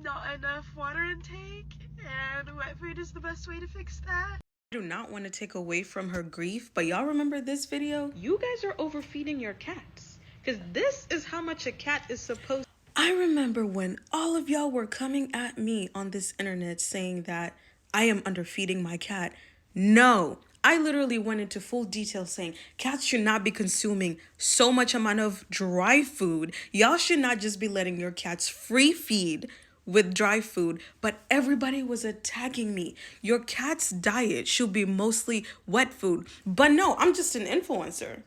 not enough water intake, and wet food is the best way to fix that. I do not want to take away from her grief, but y'all remember this video? You guys are overfeeding your cats, because this is how much a cat is supposed. I remember when all of y'all were coming at me on this internet saying that I am underfeeding my cat. No, I literally went into full detail saying cats should not be consuming so much amount of dry food. Y'all should not just be letting your cats free feed with dry food, but everybody was attacking me. Your cat's diet should be mostly wet food. But no, I'm just an influencer.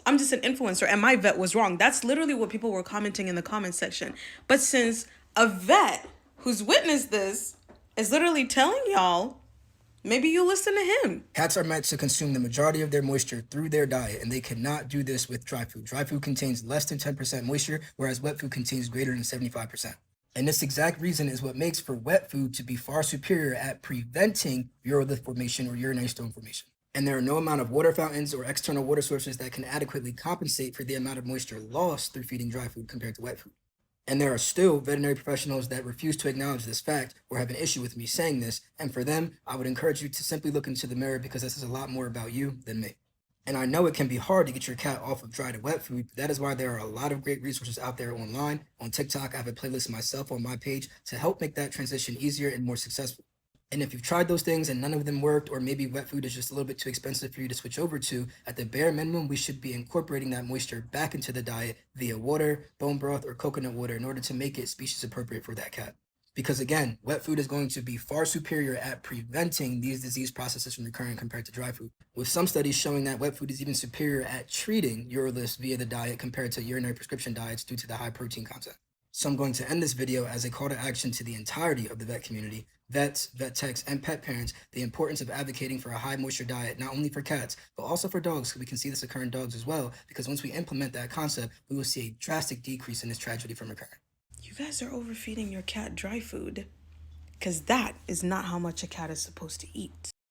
And my vet was wrong. That's literally what people were commenting in the comment section. But since a vet who's witnessed this is literally telling y'all, maybe you listen to him. Cats are meant to consume the majority of their moisture through their diet, and they cannot do this with dry food. Dry food contains less than 10% moisture, whereas wet food contains greater than 75%. And this exact reason is what makes for wet food to be far superior at preventing urolith formation or urinary stone formation. And there are no amount of water fountains or external water sources that can adequately compensate for the amount of moisture lost through feeding dry food compared to wet food. And there are still veterinary professionals that refuse to acknowledge this fact or have an issue with me saying this. And for them, I would encourage you to simply look into the mirror, because this is a lot more about you than me. And I know it can be hard to get your cat off of dry to wet food. That is why there are a lot of great resources out there online. On TikTok, I have a playlist myself on my page to help make that transition easier and more successful. And if you've tried those things and none of them worked, or maybe wet food is just a little bit too expensive for you to switch over to, at the bare minimum, we should be incorporating that moisture back into the diet via water, bone broth, or coconut water in order to make it species appropriate for that cat. Because again, wet food is going to be far superior at preventing these disease processes from occurring compared to dry food, with some studies showing that wet food is even superior at treating uroliths via the diet compared to urinary prescription diets due to the high protein content. So I'm going to end this video as a call to action to the entirety of the vet community, vets, vet techs, and pet parents, the importance of advocating for a high moisture diet, not only for cats, but also for dogs, because we can see this occur in dogs as well, because once we implement that concept, we will see a drastic decrease in this tragedy from occurring. You guys are overfeeding your cat dry food, because that is not how much a cat is supposed to eat.